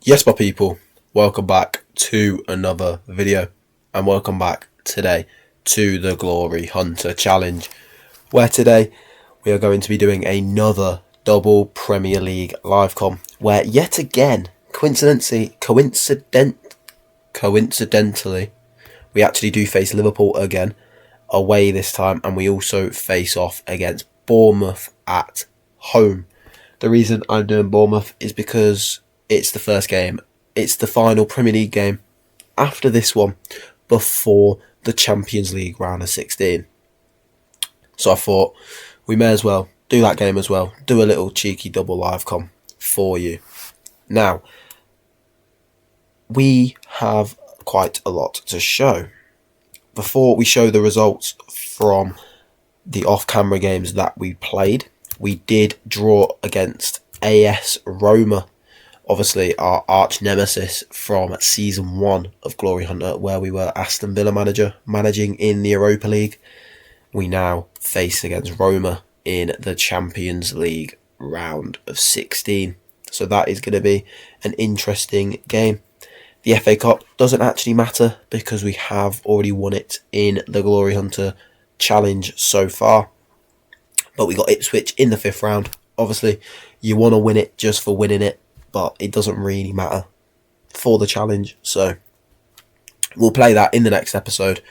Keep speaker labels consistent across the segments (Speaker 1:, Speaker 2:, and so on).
Speaker 1: Yes, my people, welcome back to another video, and welcome back today to the Glory Hunter Challenge, where today we are going to be doing another double Premier League livecom, where yet again, coincidentally, we actually do face Liverpool again, away this time, and we also face off against Bournemouth at home. The reason I'm doing Bournemouth is because it's the first game. It's the final Premier League game after this one, before the Champions League round of 16. So I thought we may as well do that game as well. Do a little cheeky double livecom for you. Now, we have quite a lot to show. Before we show the results from the off-camera games that we played, we did draw against AS Roma, obviously our arch nemesis from season 1 of Glory Hunter, where we were Aston Villa managing in the Europa League. We now face against Roma in the Champions League round of 16. So that is going to be an interesting game. The FA Cup doesn't actually matter because we have already won it in the Glory Hunter Challenge so far. But we got Ipswich in the 5th round. Obviously, you want to win it just for winning it, but it doesn't really matter for the challenge. So we'll play that in the next episode,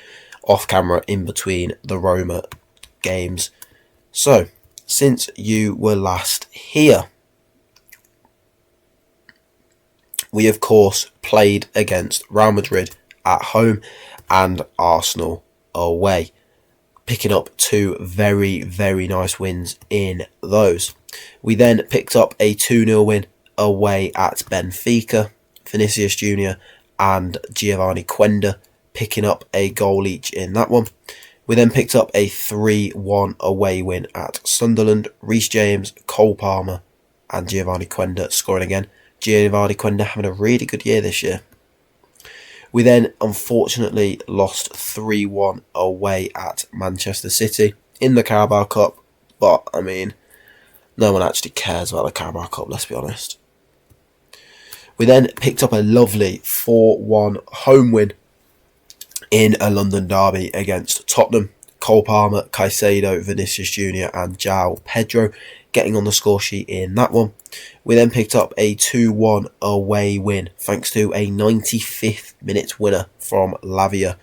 Speaker 1: off camera, in between the Roma games. So, since you were last here, we of course played against Real Madrid at home and Arsenal away, picking up 2 very, very nice wins in those. We then picked up a 2-0 win away at Benfica, Vinicius Jr. and Giovanni Quenda picking up a goal each in that one. We then picked up a 3-1 away win at Sunderland, Reece James, Cole Palmer and Giovanni Quenda scoring again. Giovanni Quenda having a really good year this year. We then unfortunately lost 3-1 away at Manchester City in the Carabao Cup, but I mean, no one actually cares about the Carabao Cup, let's be honest. We then picked up a lovely 4-1 home win in a London derby against Tottenham. Cole Palmer, Caicedo, Vinicius Jr. and João Pedro getting on the score sheet in that one. We then picked up a 2-1 away win thanks to a 95th minute winner from Lavia.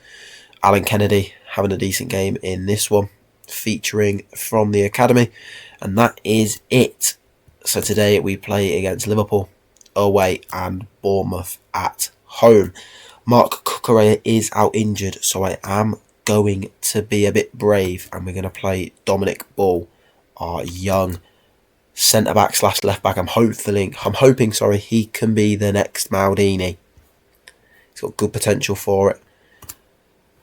Speaker 1: Alan Kennedy having a decent game in this one, featuring from the academy. And that is it. So today we play against Liverpool away and Bournemouth at home. Mark Cucurella is out injured, so I am going to be a bit brave and we're going to play Dominic Ball, our young centre-back / left-back. I'm hoping he can be the next Maldini. He's got good potential for it.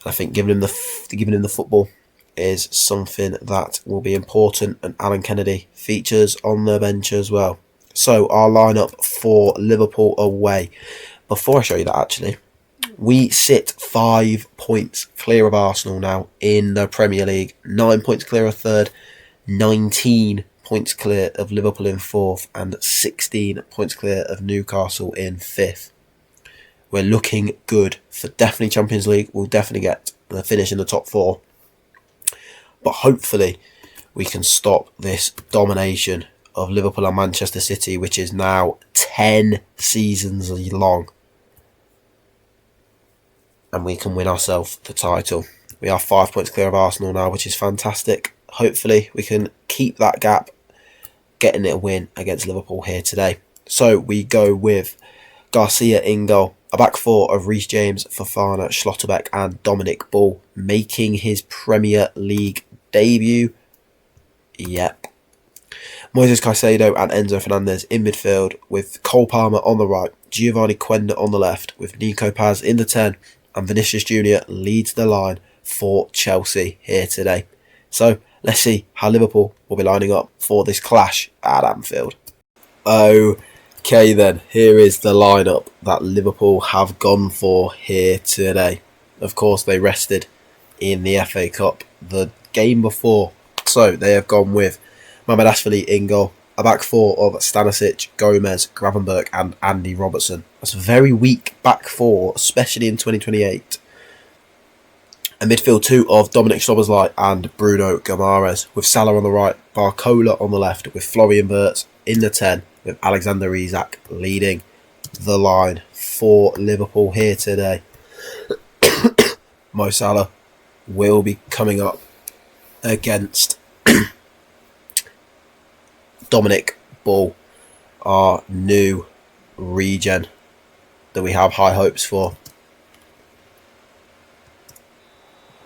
Speaker 1: I think giving him the football is something that will be important, and Alan Kennedy features on the bench as well. So our lineup for Liverpool away. Before I show you that, actually, we sit 5 points clear of Arsenal now in the Premier League, 9 points clear of 3rd, 19 points clear of Liverpool in 4th, and 16 points clear of Newcastle in 5th. We're looking good for definitely Champions League. We'll definitely get the finish in the top 4. But hopefully we can stop this domination of Liverpool and Manchester City, which is now 10 seasons long. And we can win ourselves the title. We are 5 points clear of Arsenal now, which is fantastic. Hopefully we can keep that gap, getting it a win against Liverpool here today. So we go with Garcia in goal, a back 4 of Reece James, Fofana, Schlotterbeck and Dominic Ball making his Premier League debut. Yep. Moises Caicedo and Enzo Fernandez in midfield, with Cole Palmer on the right, Giovanni Quenda on the left, with Nico Paz in the 10, and Vinicius Jr. leads the line for Chelsea here today. So let's see how Liverpool will be lining up for this clash at Anfield. Okay then, here is the lineup that Liverpool have gone for here today. Of course, they rested in the FA Cup the game before, so they have gone with Mohamed Asfali in goal, a back four of Stanisic, Gomez, Gravenberch and Andy Robertson. That's a very weak back four, especially in 2028. A midfield two of Dominic Szoboszlai and Bruno Guimaraes, with Salah on the right, Barcola on the left, with Florian Wirtz in the 10, with Alexander Isak leading the line for Liverpool here today. Mo Salah will be coming up against Dominic Ball, our new regen that we have high hopes for.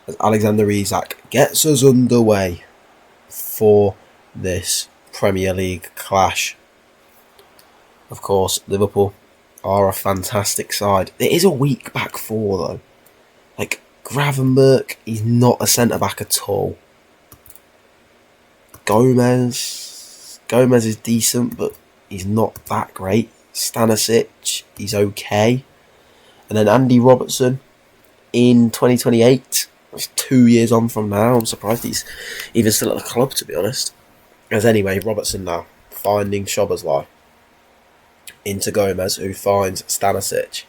Speaker 1: As Alexander Isak gets us underway for this Premier League clash. Of course, Liverpool are a fantastic side. It is a weak back four though. Like, Gravenberch, he's not a centre-back at all. Gomez is decent, but he's not that great. Stanisic, he's okay. And then Andy Robertson in 2028. It's 2 years on from now. I'm surprised he's even still at the club, to be honest. As anyway, Robertson now finding Szoboszlai into Gomez, who finds Stanisic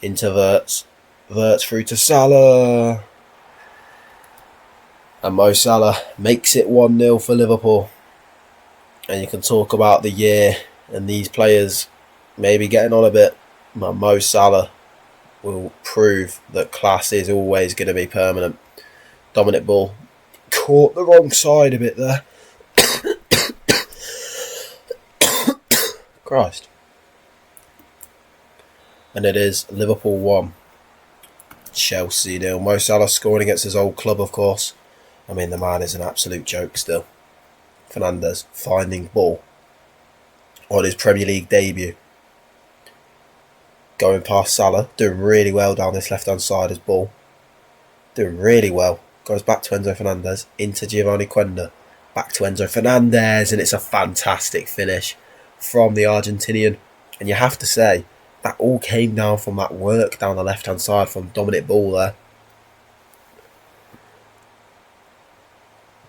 Speaker 1: into Wirtz. Wirtz through to Salah. And Mo Salah makes it 1-0 for Liverpool. And you can talk about the year and these players maybe getting on a bit, but Mo Salah will prove that class is always going to be permanent. Dominic Ball caught the wrong side a bit there. Christ. And it is Liverpool 1, Chelsea 0. Mo Salah scoring against his old club, of course. I mean, the man is an absolute joke still. Fernandes finding Ball on his Premier League debut. Going past Salah, doing really well down this left-hand side as Ball. Doing really well. Goes back to Enzo Fernandez, into Giovanni Quenda. Back to Enzo Fernandez, and it's a fantastic finish from the Argentinian. And you have to say, that all came down from that work down the left-hand side from Dominic Ball there.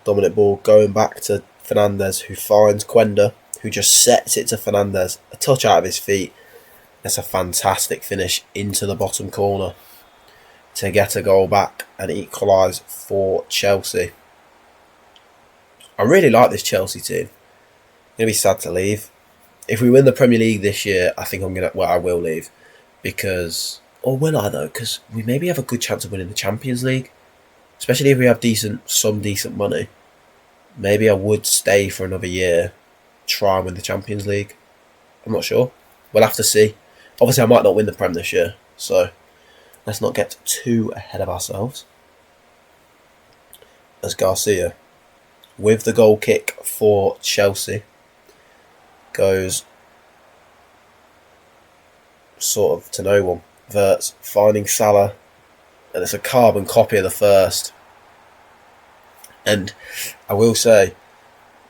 Speaker 1: Dominic Ball going back to Fernandez, who finds Quenda, who just sets it to Fernandez. A touch out of his feet. That's a fantastic finish into the bottom corner to get a goal back and equalise for Chelsea. I really like this Chelsea team. I'm going to be sad to leave. If we win the Premier League this year, I think I will leave. Because, or will I though? Because we maybe have a good chance of winning the Champions League. Especially if we have some decent money. Maybe I would stay for another year, try and win the Champions League. I'm not sure. We'll have to see. Obviously, I might not win the Prem this year, so let's not get too ahead of ourselves. As Garcia, with the goal kick for Chelsea, goes sort of to no one. Wirtz finding Salah, and it's a carbon copy of the first. And I will say,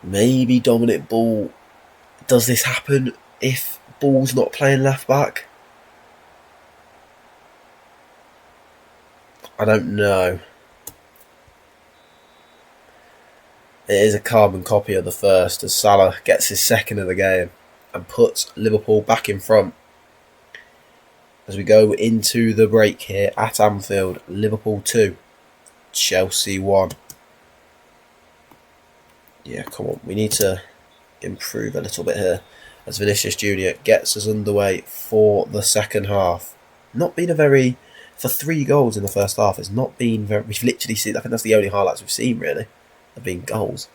Speaker 1: maybe Dominic Ball, does this happen if Ball's not playing left back? I don't know. It is a carbon copy of the first as Salah gets his second of the game and puts Liverpool back in front. As we go into the break here at Anfield, Liverpool 2, Chelsea 1. Yeah, come on. We need to improve a little bit here. As Vinicius Jr. gets us underway for the second half. Not been a very... For 3 goals in the first half, it's not been very... We've literally seen... I think that's the only highlights we've seen, really. Have been goals.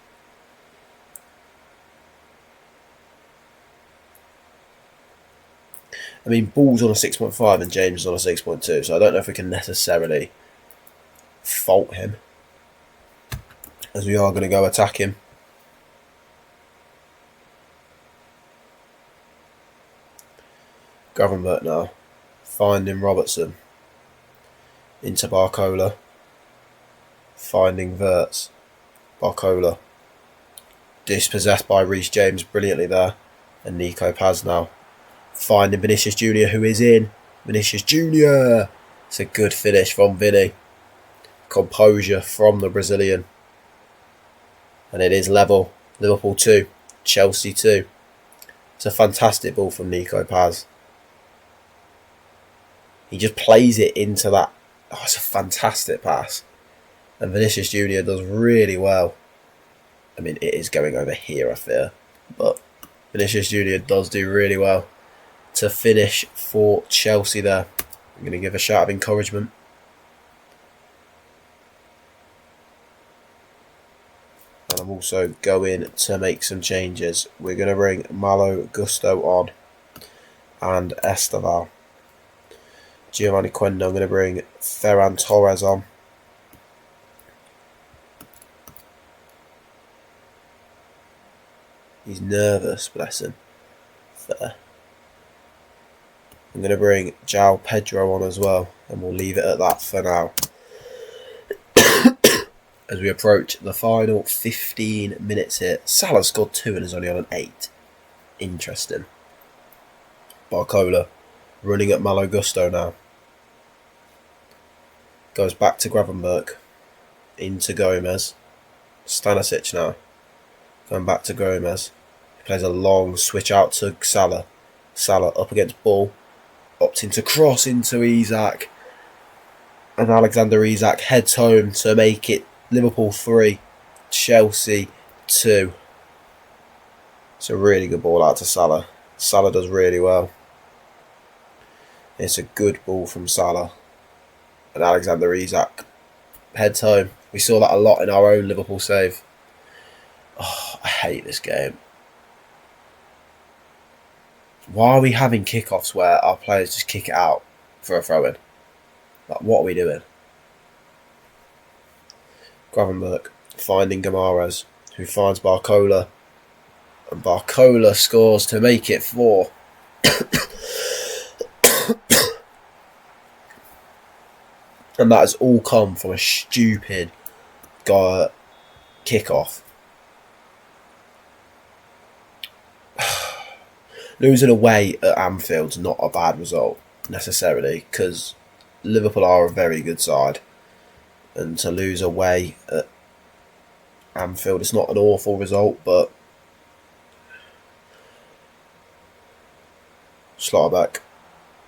Speaker 1: I mean, Ball's on a 6.5 and James is on a 6.2, so I don't know if we can necessarily fault him. As we are going to go attack him. Gravenberch now, finding Robertson, into Barcola, finding Wirtz, Barcola, dispossessed by Reece James brilliantly there, and Nico Paz now, finding Vinicius Jr. who is in, Vinicius Jr. It's a good finish from Vinny, composure from the Brazilian, and it is level, Liverpool 2, Chelsea 2. It's a fantastic ball from Nico Paz. He just plays it into that. Oh, it's a fantastic pass. And Vinicius Junior does really well. I mean, it is going over here, I fear. But Vinicius Junior does do really well to finish for Chelsea there. I'm going to give a shout of encouragement. And I'm also going to make some changes. We're going to bring Malo Gusto on and Esteval. Giovanni Quenda, I'm going to bring Ferran Torres on. He's nervous, bless him. There. I'm going to bring João Pedro on as well, and we'll leave it at that for now. As we approach the final 15 minutes here. Salah scored 2 and is only on an 8. Interesting. Barcola running at Malo Gusto now. Goes back to Gravenberch. Into Gomez. Stanisic now. Going back to Gomez. He plays a long switch out to Salah. Salah up against ball. Opting to cross into Isak. And Alexander Isak heads home to make it Liverpool 3. Chelsea 2. It's a really good ball out to Salah. Salah does really well. It's a good ball from Salah. And Alexander Isak heads home. We saw that a lot in our own Liverpool save. Oh, I hate this game. Why are we having kickoffs where our players just kick it out for a throw-in? Like, what are we doing? Gravenberch finding Gamares, who finds Barcola. And Barcola scores to make it 4. And that has all come from a stupid kickoff. Losing away at Anfield's not a bad result, necessarily, because Liverpool are a very good side. And to lose away at Anfield, it's not an awful result, but Schlotterbeck.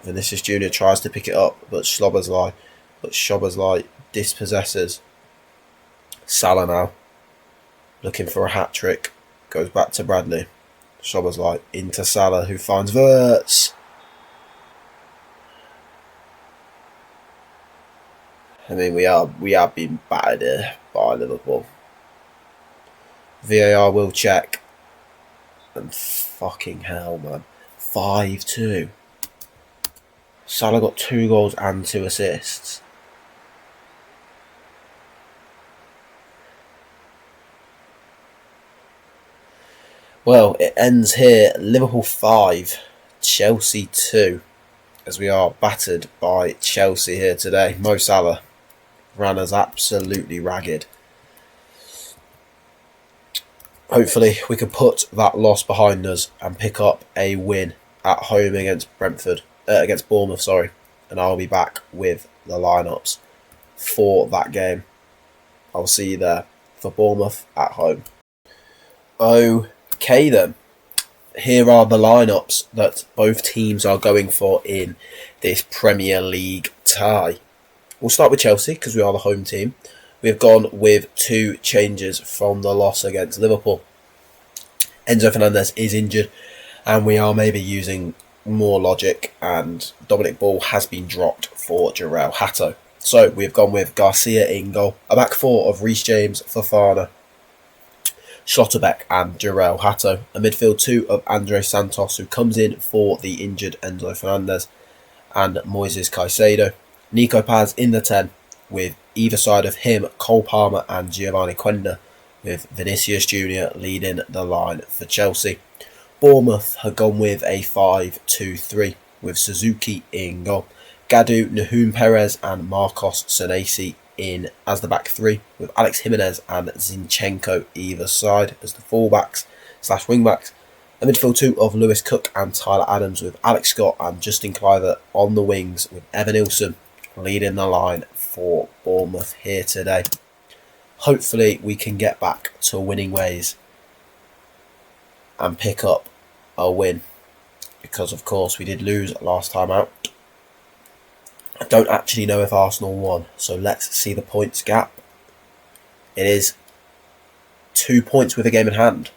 Speaker 1: Vinicius Junior tries to pick it up, but Szoboszlai dispossesses. Salah now, looking for a hat-trick, goes back to Bradley. Szoboszlai into Salah, who finds Wirtz. I mean, we are being battered here by Liverpool. VAR will check. And fucking hell, man. 5-2. Salah got 2 goals and 2 assists. Well, it ends here. Liverpool 5, Chelsea 2. As we are battered by Chelsea here today. Mo Salah ran us absolutely ragged. Hopefully we can put that loss behind us and pick up a win at home against Bournemouth, and I'll be back with the lineups for that game. I'll see you there for Bournemouth at home. Okay then, here are the lineups that both teams are going for in this Premier League tie. We'll start with Chelsea because we are the home team. We've gone with 2 changes from the loss against Liverpool. Enzo Fernandez is injured and we are maybe using more logic, and Dominic Ball has been dropped for Jarrell Hato. So we've gone with Garcia in goal, a back 4 of Reece James, Fofana, Schlotterbeck and Jarrell Hato, a midfield 2 of Andre Santos, who comes in for the injured Enzo Fernandez, and Moises Caicedo. Nico Paz in the 10, with either side of him Cole Palmer and Giovanni Quenda, with Vinicius Junior leading the line for Chelsea. Bournemouth have gone with a 5-2-3, with Suzuki in goal, Gadu, Nahum Perez and Marcos Senesi in as the back 3, with Alex Jimenez and Zinchenko either side as the fullbacks / wingbacks. A midfield 2 of Lewis Cook and Tyler Adams, with Alex Scott and Justin Kluivert on the wings, with Evan Nilsson leading the line for Bournemouth here today. Hopefully we can get back to winning ways. and pick up a win, because of course we did lose last time out. I don't actually know if Arsenal won, so let's see the points gap. It is 2 points with a game in hand.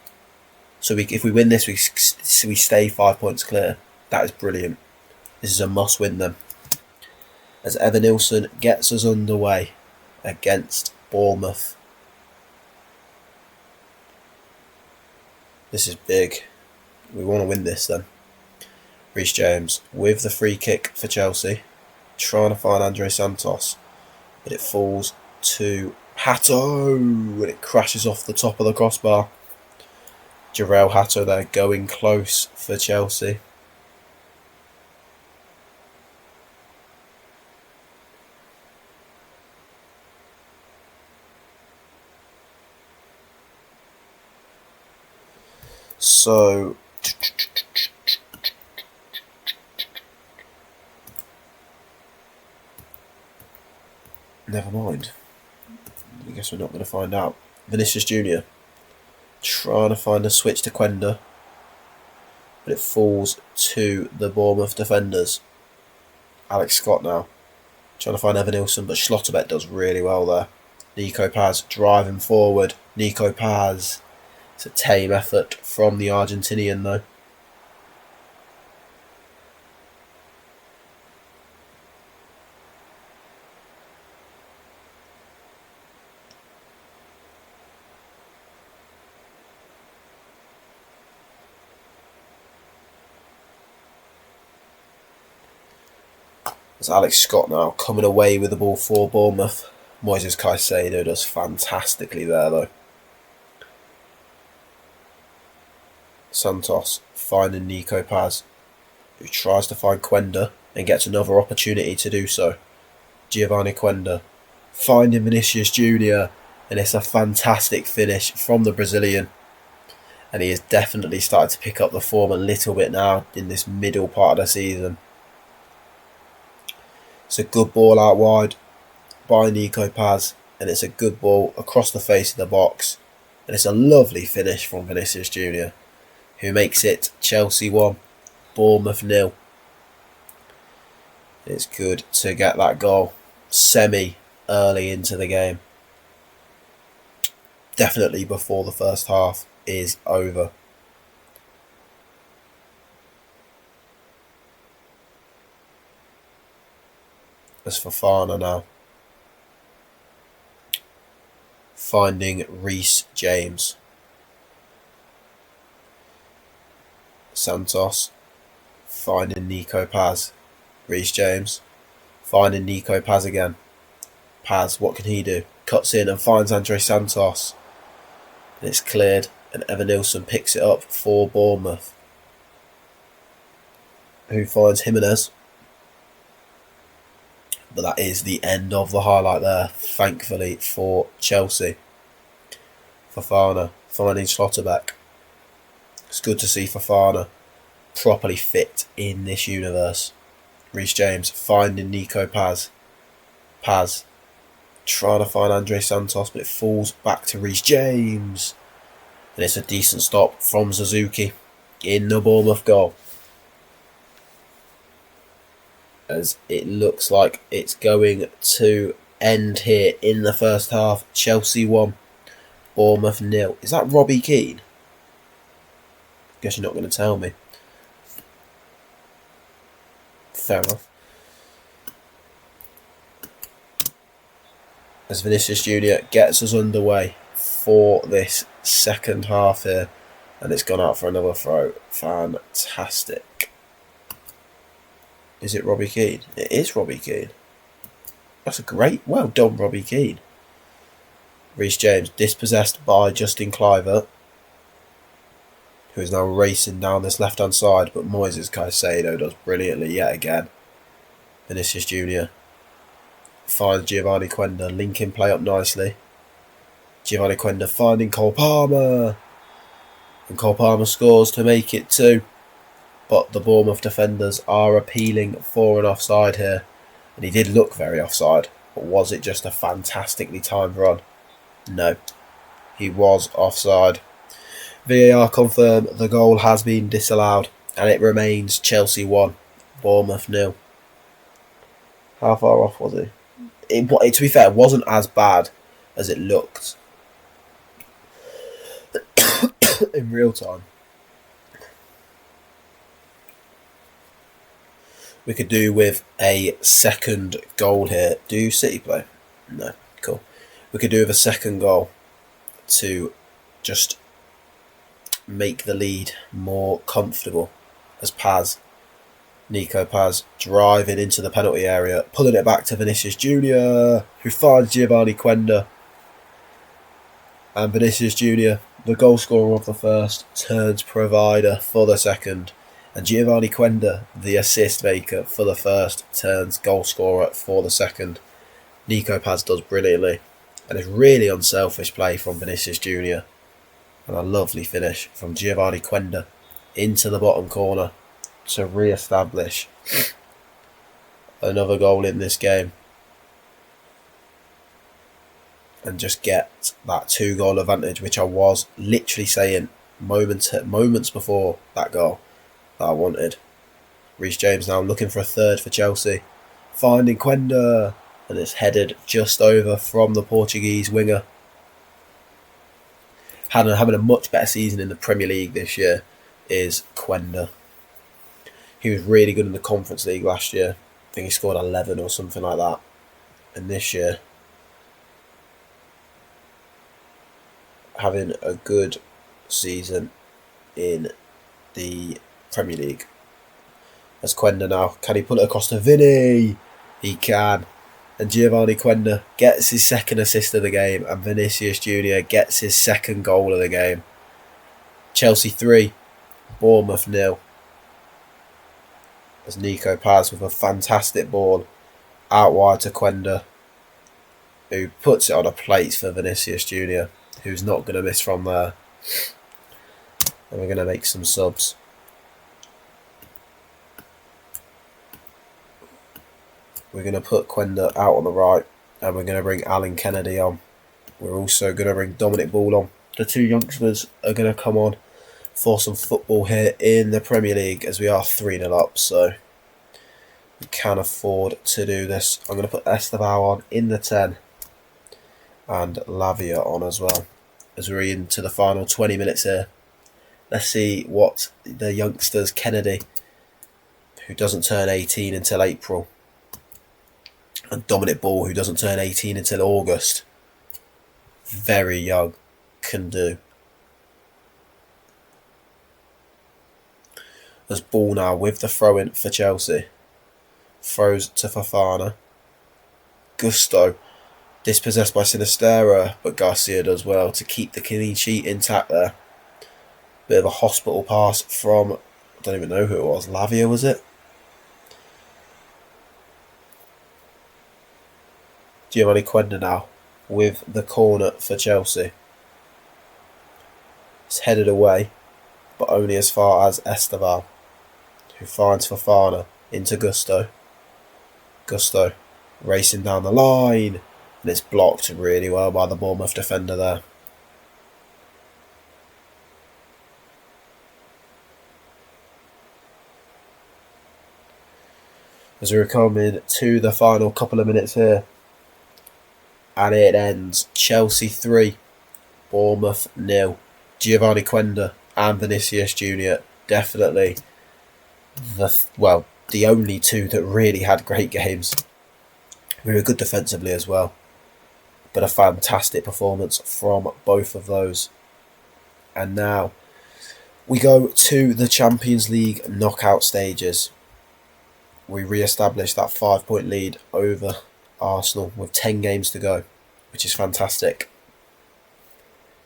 Speaker 1: So if we win this, we stay 5 points clear. That is brilliant. This is a must win then, as Evanilson gets us underway against Bournemouth. This is big. We want to win this then. Reece James with the free kick for Chelsea, trying to find Andre Santos, but it falls to Hato and it crashes off the top of the crossbar. Jarrell Hato there going close for Chelsea. So never mind. I guess we're not going to find out. Vinicius Jr. trying to find a switch to Quenda, but it falls to the Bournemouth defenders. Alex Scott now trying to find Evanilson, but Schlotterbeck does really well there. Nico Paz driving forward. Nico Paz. It's a tame effort from the Argentinian though. It's Alex Scott now coming away with the ball for Bournemouth. Moises Caicedo does fantastically there though. Santos finding Nico Paz, who tries to find Quenda and gets another opportunity to do so. Giovanni Quenda finding Vinicius Jr. and it's a fantastic finish from the Brazilian. And he has definitely started to pick up the form a little bit now in this middle part of the season. It's a good ball out wide by Nico Paz, and it's a good ball across the face of the box. And it's a lovely finish from Vinicius Jr., who makes it Chelsea 1, Bournemouth 0. It's good to get that goal semi-early into the game. Definitely before the first half is over. As Fofana now finding Reece James. Santos finding Nico Paz. Reece James finding Nico Paz again. Paz, what can he do? Cuts in and finds Andre Santos. And it's cleared, and Evanilson picks it up for Bournemouth, who finds Jimenez. But that is the end of the highlight there, thankfully for Chelsea. Fofana finding Schlotterbeck. It's good to see Fofana properly fit in this universe. Reece James finding Nico Paz. Paz trying to find Andre Santos, but it falls back to Reece James. And it's a decent stop from Suzuki in the Bournemouth goal, as it looks like it's going to end here in the first half. Chelsea 1, Bournemouth 0. Is that Robbie Keane? Guess you're not going to tell me. Fair enough. As Vinicius Jr. gets us underway for this second half here, and it's gone out for another throw. Fantastic. Is it Robbie Keane? It is Robbie Keane. That's a great, well done Robbie Keane. Reece James dispossessed by Justin Kluivert, who is now racing down this left hand side, but Moises Caicedo does brilliantly yet again. Vinicius Jr. finds Giovanni Quenda, linking play up nicely. Giovanni Quenda finding Cole Palmer, and Cole Palmer scores to make it 2. But the Bournemouth defenders are appealing for an offside here. And he did look very offside. But was it just a fantastically timed run? No. He was offside. VAR confirm the goal has been disallowed and it remains Chelsea 1, Bournemouth 0. How far off was he? To be fair, it wasn't as bad as it looked in real time. We could do with a second goal here. Do City play? No, cool. We could do with a second goal to just make the lead more comfortable as Nico Paz driving into the penalty area, pulling it back to Vinicius Junior, who finds Giovanni Quenda. And Vinicius Junior, the goal scorer of the first, turns provider for the second. And Giovanni Quenda, the assist maker for the first, turns goal scorer for the second. Nico Paz does brilliantly. And it's really unselfish play from Vinicius Junior. And a lovely finish from Giovanni Quenda into the bottom corner to re-establish another goal in this game. And just get that 2-goal advantage, which I was literally saying moments before that goal that I wanted. Reece James now looking for a third for Chelsea. Finding Quenda. And it's headed just over from the Portuguese winger. Having a much better season in the Premier League this year is Quenda. He was really good in the Conference League last year. I think he scored 11 or something like that. And this year, having a good season in the Premier League. As Quenda now, can he put it across to Vinny? He can. And Giovanni Quenda gets his second assist of the game, and Vinicius Junior gets his second goal of the game. Chelsea 3, Bournemouth 0. As Nico Paz with a fantastic ball out wide to Quenda, who puts it on a plate for Vinicius Junior, who's not going to miss from there. And we're going to make some subs. We're going to put Quenda out on the right, and we're going to bring Alan Kennedy on. We're also going to bring Dominic Ball on. The two youngsters are going to come on for some football here in the Premier League, as we are 3-0 up, so we can afford to do this. I'm going to put Esteval on in the 10 and Lavia on as well, as we're into the final 20 minutes here. Let's see what the youngsters, Kennedy, who doesn't turn 18 until April, and Dominic Ball, who doesn't turn 18 until August, very young, can do. As Ball now with the throw-in for Chelsea. Throws to Fofana. Gusto, dispossessed by Sinistera, but Garcia does well to keep the clean sheet intact there. Bit of a hospital pass from, I don't even know who it was, Lavia was it? Giovanni Quenda now with the corner for Chelsea. It's headed away, but only as far as Esteval, who finds Fofana into Gusto. Gusto racing down the line, and it's blocked really well by the Bournemouth defender there. As we're coming to the final couple of minutes here, and it ends Chelsea 3, Bournemouth 0. Giovanni Quenda and Vinicius Junior definitely the only two that really had great games. We were good defensively as well, but a fantastic performance from both of those. And now we go to the Champions League knockout stages. We re-establish that 5-point lead over Arsenal with 10 games to go, which is fantastic.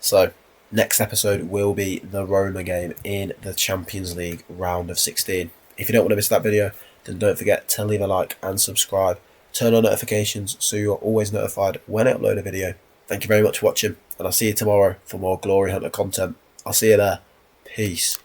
Speaker 1: So, next episode will be the Roma game in the Champions League round of 16. If you don't want to miss that video, then don't forget to leave a like and subscribe. Turn on notifications so you're always notified when I upload a video. Thank you very much for watching, and I'll see you tomorrow for more Glory Hunter content. I'll see you there. Peace.